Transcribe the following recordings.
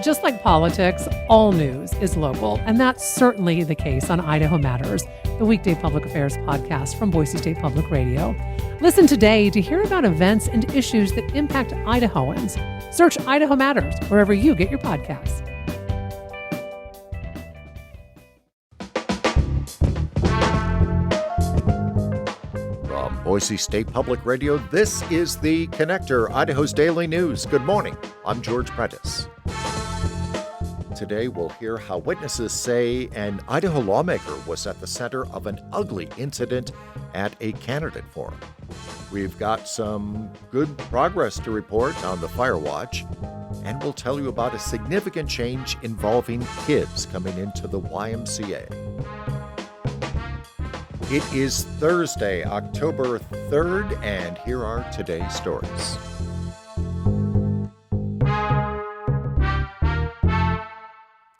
just like politics, all news is local, and that's certainly the case on Idaho Matters, the weekday public affairs podcast from Boise State Public Radio. Listen today to hear about events and issues that impact Idahoans. Search Idaho Matters wherever you get your podcasts. From Boise State Public Radio, this is The Connector, Idaho's daily news. Good morning. I'm George Prentice. Today, we'll hear how witnesses say an Idaho lawmaker was at the center of an ugly incident at a candidate forum. We've got some good progress to report on the fire watch, and we'll tell you about a significant change involving kids coming into the YMCA. It is Thursday, October 3rd, and here are today's stories.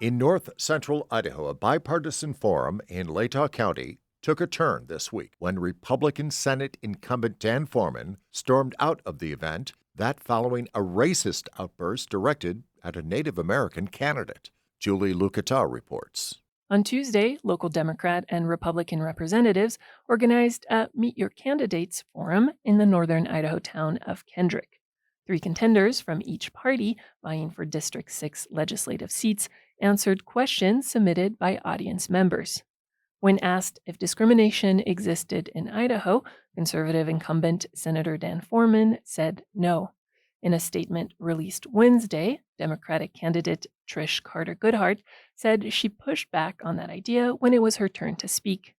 In north-central Idaho, a bipartisan forum in Latah County took a turn this week when Republican Senate incumbent Dan Foreman stormed out of the event, that following a racist outburst directed at a Native American candidate. Julie Lucata reports. On Tuesday, local Democrat and Republican representatives organized a Meet Your Candidates forum in the northern Idaho town of Kendrick. 3 contenders from each party, vying for District 6 legislative seats, answered questions submitted by audience members. When asked if discrimination existed in Idaho, conservative incumbent Senator Dan Foreman said no. In a statement released Wednesday, Democratic candidate Trish Carter-Goodhart said she pushed back on that idea when it was her turn to speak.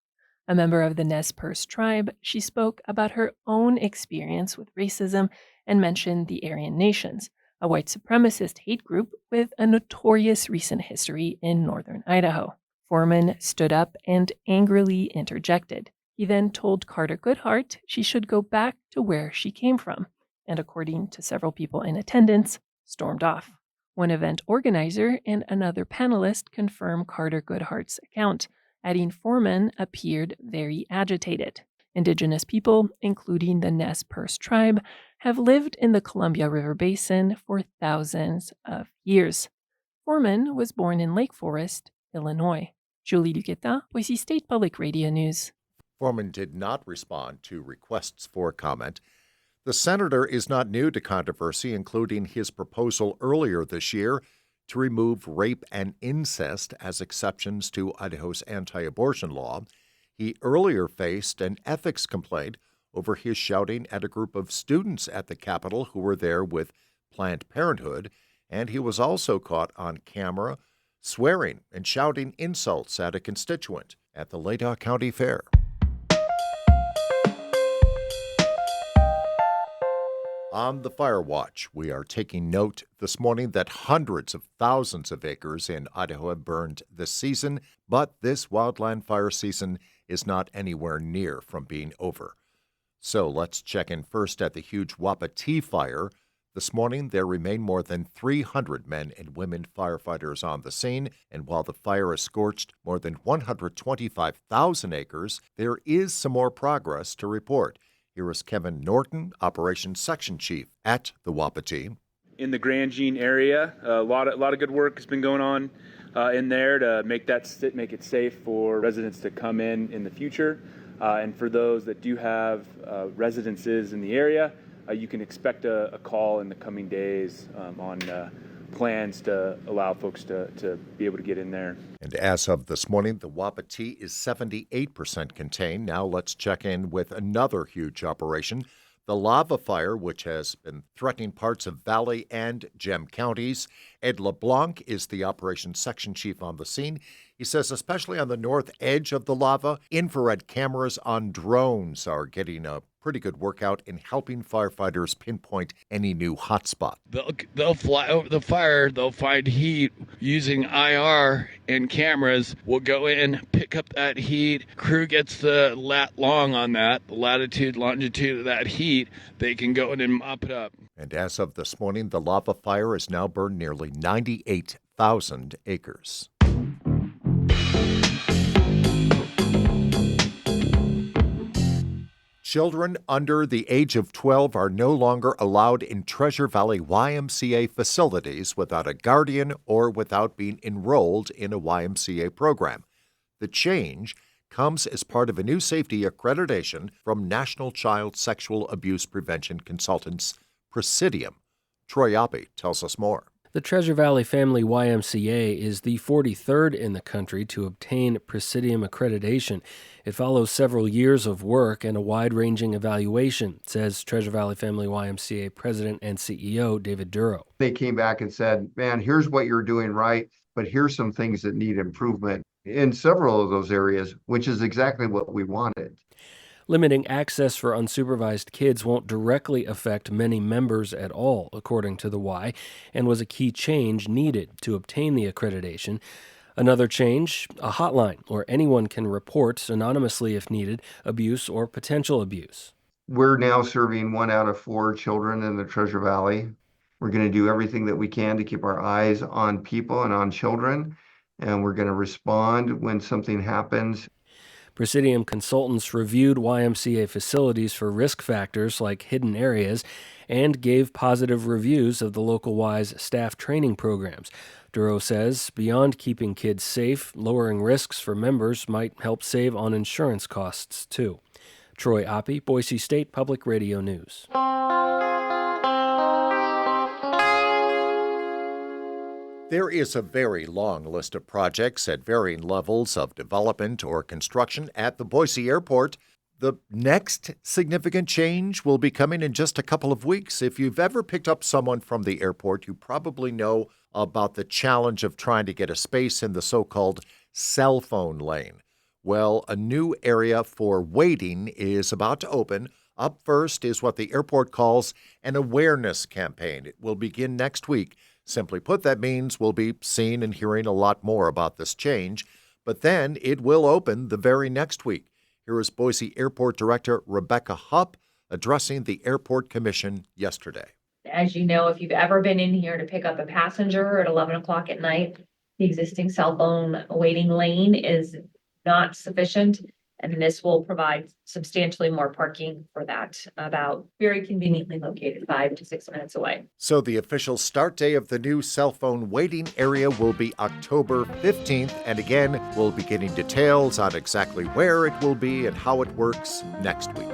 A member of the Nez Perce tribe, she spoke about her own experience with racism and mentioned the Aryan Nations, a white supremacist hate group with a notorious recent history in northern Idaho. Foreman stood up and angrily interjected. He then told Carter-Goodhart she should go back to where she came from, and according to several people in attendance, stormed off. One event organizer and another panelist confirmed Carter-Goodhart's account, adding Foreman appeared very agitated. Indigenous people, including the Nez Perce tribe, have lived in the Columbia River Basin for thousands of years. Foreman was born in Lake Forest, Illinois. Julie Lucata, Boise State Public Radio News. Foreman did not respond to requests for comment. The senator is not new to controversy, including his proposal earlier this year to remove rape and incest as exceptions to Idaho's anti-abortion law. He earlier faced an ethics complaint over his shouting at a group of students at the Capitol who were there with Planned Parenthood, and he was also caught on camera swearing and shouting insults at a constituent at the Latah County Fair. On the fire watch, we are taking note this morning that hundreds of thousands of acres in Idaho have burned this season, but this wildland fire season is not anywhere near from being over. So let's check in first at the huge Wapiti fire. This morning, there remain more than 300 men and women firefighters on the scene, and while the fire has scorched more than 125,000 acres, there is some more progress to report. Here is Kevin Norton, Operations Section Chief at the Wapiti. In the Grand Jean area, a lot of good work has been going on in there to make it safe for residents to come in the future. And for those that do have residences in the area, you can expect a call in the coming days on plans to allow folks to be able to get in there. And as of this morning, the Wapiti is 78% contained. Now let's check in with another huge operation, the lava fire, which has been threatening parts of Valley and Gem counties. Ed LeBlanc is the operations section chief on the scene. He says especially on the north edge of the lava, infrared cameras on drones are getting a pretty good workout in helping firefighters pinpoint any new hotspot. They'll fly over the fire, they'll find heat using IR, and cameras will go in, pick up that heat. Crew gets the long on that, the latitude, longitude of that heat. They can go in and mop it up. And as of this morning, the lava fire has now burned nearly 98,000 acres. Children under the age of 12 are no longer allowed in Treasure Valley YMCA facilities without a guardian or without being enrolled in a YMCA program. The change comes as part of a new safety accreditation from National Child Sexual Abuse Prevention Consultants, Presidium. Troy Oppie tells us more. The Treasure Valley Family YMCA is the 43rd in the country to obtain Presidium accreditation. It follows several years of work and a wide-ranging evaluation, says Treasure Valley Family YMCA President and CEO David Duro. They came back and said, man, here's what you're doing right, but here's some things that need improvement in several of those areas, which is exactly what we wanted. Limiting access for unsupervised kids won't directly affect many members at all, according to the Y, and was a key change needed to obtain the accreditation. Another change, a hotline where anyone can report anonymously if needed abuse or potential abuse. We're now serving 1 out of 4 children in the Treasure Valley. We're going to do everything that we can to keep our eyes on people and on children, and we're going to respond when something happens. Presidium consultants reviewed YMCA facilities for risk factors like hidden areas and gave positive reviews of the local Y's staff training programs. Duro says beyond keeping kids safe, lowering risks for members might help save on insurance costs, too. Troy Oppie, Boise State Public Radio News. There is a very long list of projects at varying levels of development or construction at the Boise Airport. The next significant change will be coming in just a couple of weeks. If you've ever picked up someone from the airport, you probably know about the challenge of trying to get a space in the so-called cell phone lane. Well, a new area for waiting is about to open. Up first is what the airport calls an awareness campaign. It will begin next week. Simply put, that means we'll be seeing and hearing a lot more about this change, but then it will open the very next week. Here is Boise Airport Director Rebecca Hupp addressing the Airport Commission yesterday. As you know, if you've ever been in here to pick up a passenger at 11 o'clock at night, the existing cell phone waiting lane is not sufficient, and this will provide substantially more parking for that, about very conveniently located 5 to 6 minutes away. So the official start day of the new cell phone waiting area will be October 15th. And again, we'll be getting details on exactly where it will be and how it works next week.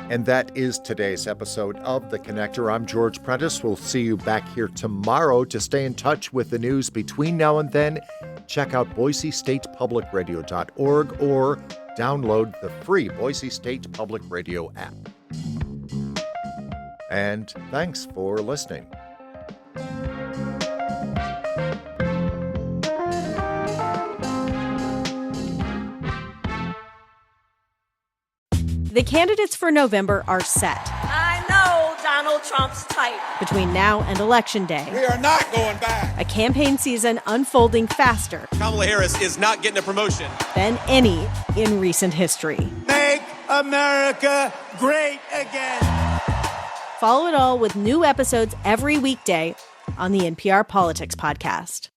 And that is today's episode of The Connector. I'm George Prentice. We'll see you back here tomorrow. To stay in touch with the news between now and then, check out BoiseStatePublicRadio.org or download the free Boise State Public Radio app. And thanks for listening. The candidates for November are set. I know Donald Trump's type. Between now and Election Day, we are not going back. A campaign season unfolding faster. Kamala Harris is not getting a promotion Than any in recent history. Make America great again. Follow it all with new episodes every weekday on the NPR Politics Podcast.